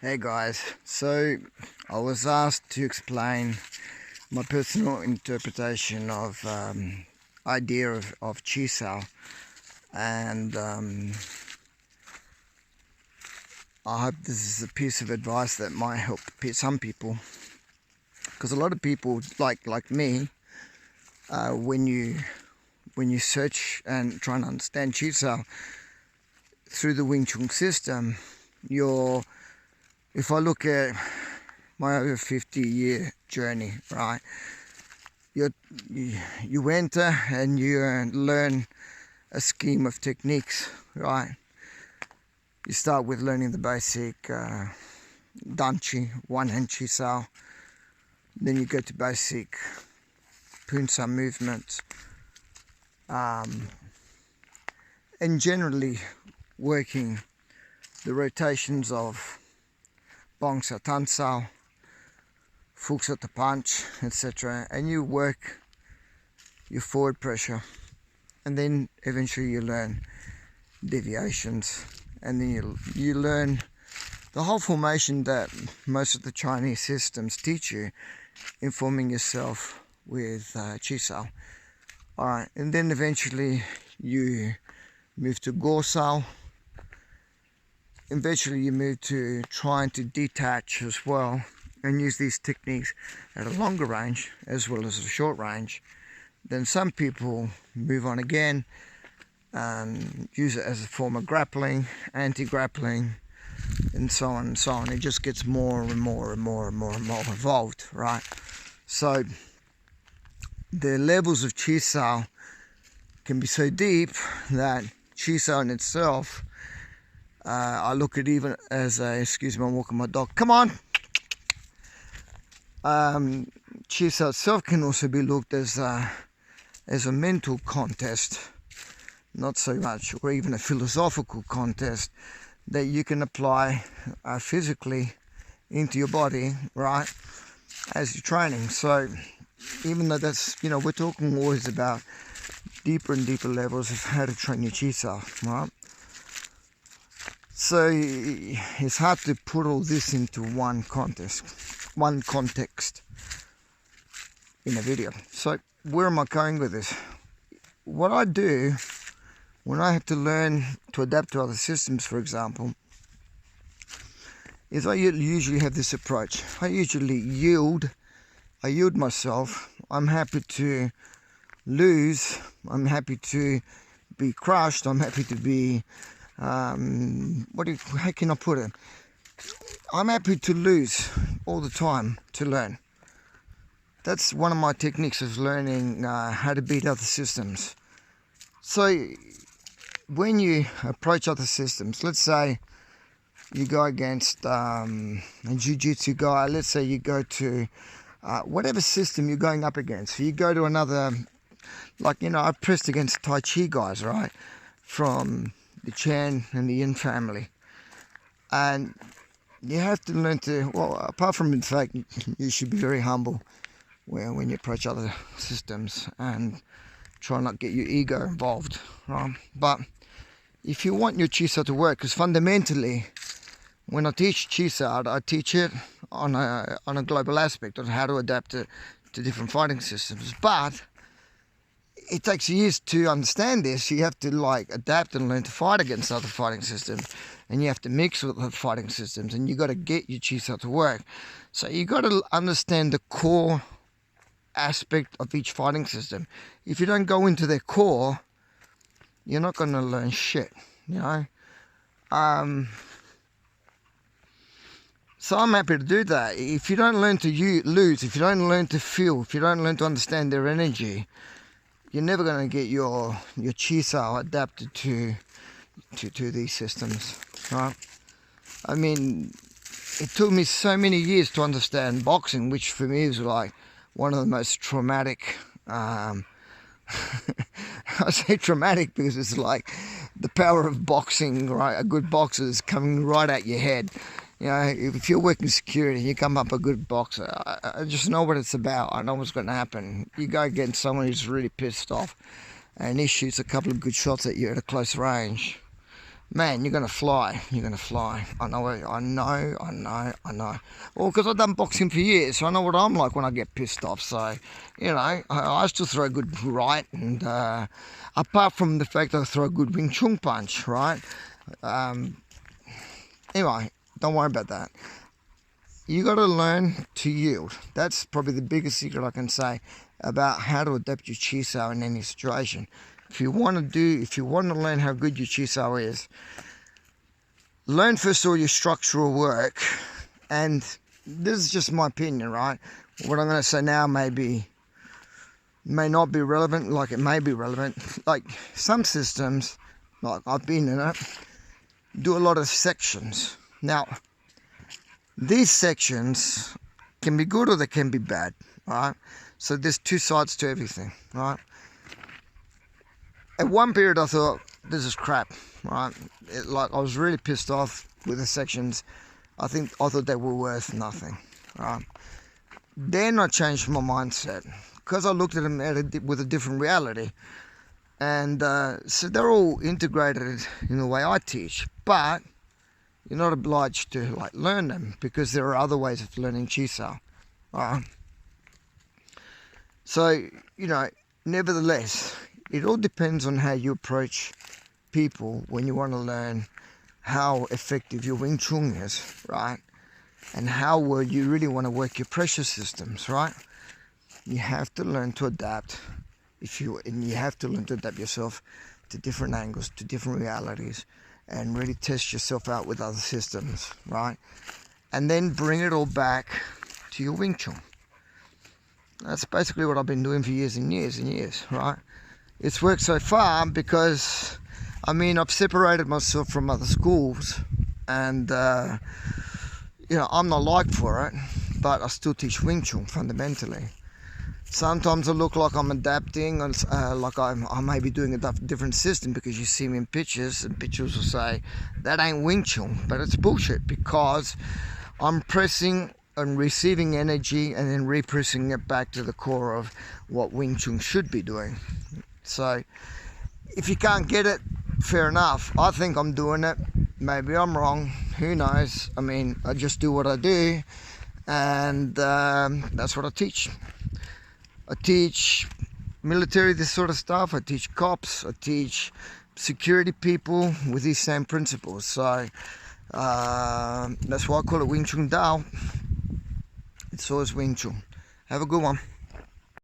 Hey guys, so I was asked to explain my personal interpretation of idea of Chi Sao, and I hope this is a piece of advice that might help some people, because a lot of people like me, when you search and try and understand Chi Sao through the Wing Chun system, if I look at my over 50-year journey, right, you enter and you learn a scheme of techniques, right? You start with learning the basic Dan Chi, one-hand Chi Sao. Then you go to basic Pun San movements, and generally working the rotations of Bong Sa Tan Sao, Fuk Sa Ta Punch, etc. And you work your forward pressure, and then eventually you learn deviations, and then you learn the whole formation that most of the Chinese systems teach you in forming yourself with Chi Sao. Alright, and then eventually you move to Go Sao. Eventually you move to trying to detach as well and use these techniques at a longer range as well as a short range. Then some people move on again and use it as a form of grappling, anti-grappling, and so on and so on. It just gets more and more and more and more and more evolved, right? So the levels of Chi Sao can be so deep that Chi Sao in itself, I look at even as a, excuse me, I'm walking my dog, come on! Chi Sao itself can also be looked as a mental contest, not so much, or even a philosophical contest that you can apply physically into your body, right, as you're training. So even though that's, we're talking always about deeper and deeper levels of how to train your Chi Sao, right? So it's hard to put all this into one context in a video. So where am I going with this? What I do when I have to learn to adapt to other systems, for example, is I usually have this approach. I usually yield myself. I'm happy to lose. I'm happy to be crushed. I'm happy to be, how can I put it? I'm happy to lose all the time to learn. That's one of my techniques of learning how to beat other systems. So when you approach other systems, let's say you go against a jiu-jitsu guy, let's say you go to whatever system you're going up against. So you go to another, I've pressed against Tai Chi guys, right, from the Chan and the Yin family. And you have to learn to, apart from the fact you should be very humble when you approach other systems and try not get your ego involved, right? But if you want your Chi Sao to work, because fundamentally, when I teach Chi Sao, I teach it on a global aspect of how to adapt it to different fighting systems. But it takes years to understand this. You have to adapt and learn to fight against other fighting systems, and you have to mix with the fighting systems, and you got to get your Chi Sao to work. So you got to understand the core aspect of each fighting system. If you don't go into their core, you're not going to learn shit, So I'm happy to do that. If you don't learn to lose, if you don't learn to feel, if you don't learn to understand their energy, you're never going to get your Chi Sao adapted to these systems, right? I mean, it took me so many years to understand boxing, which for me is one of the most traumatic, I say traumatic because it's the power of boxing, right? A good boxer is coming right at your head. If you're working security, you come up a good boxer. I just know what it's about. I know what's going to happen. You go against someone who's really pissed off, and he shoots a couple of good shots at you at a close range. man, you're gonna fly. You're gonna fly. I know. Well, because I've done boxing for years, so I know what I'm like when I get pissed off. So, I still throw a good right, and apart from the fact that I throw a good Wing Chun punch, right? Anyway, don't worry about that. You got to learn to yield. That's probably the biggest secret I can say about how to adapt your Chi Sao in any situation. If you want to learn how good your Chi Sao is, learn first all your structural work. And this is just my opinion, right? What I'm going to say now may not be relevant, like it may be relevant. Like some systems, like I've been in it, do a lot of sections. Now, these sections can be good or they can be bad, right? So there's two sides to everything, right? At one period I thought, this is crap, right? I was really pissed off with the sections. I thought they were worth nothing, right? Then I changed my mindset because I looked at them with a different reality. And so they're all integrated in the way I teach, but you're not obliged to learn them because there are other ways of learning Chi Sao. So, nevertheless, it all depends on how you approach people when you want to learn how effective your Wing Chun is, right? And how well you really want to work your pressure systems, right? You have to learn to adapt you have to learn to adapt yourself to different angles, to different realities, and really test yourself out with other systems, right? And then bring it all back to your Wing Chun. That's basically what I've been doing for years and years and years, right? It's worked so far because, I've separated myself from other schools, and, I'm not liked for it, but I still teach Wing Chun fundamentally. Sometimes I look like I'm adapting, like I may be doing a different system because you see me in pictures, and pictures will say, that ain't Wing Chun, but it's bullshit because I'm pressing and receiving energy and then repressing it back to the core of what Wing Chun should be doing. So if you can't get it, fair enough. I think I'm doing it. Maybe I'm wrong. Who knows? I just do what I do, and that's what I teach. I teach military, this sort of stuff. I teach cops. I teach security people with these same principles. So that's why I call it Wing Chun Dao. It's always Wing Chun. Have a good one.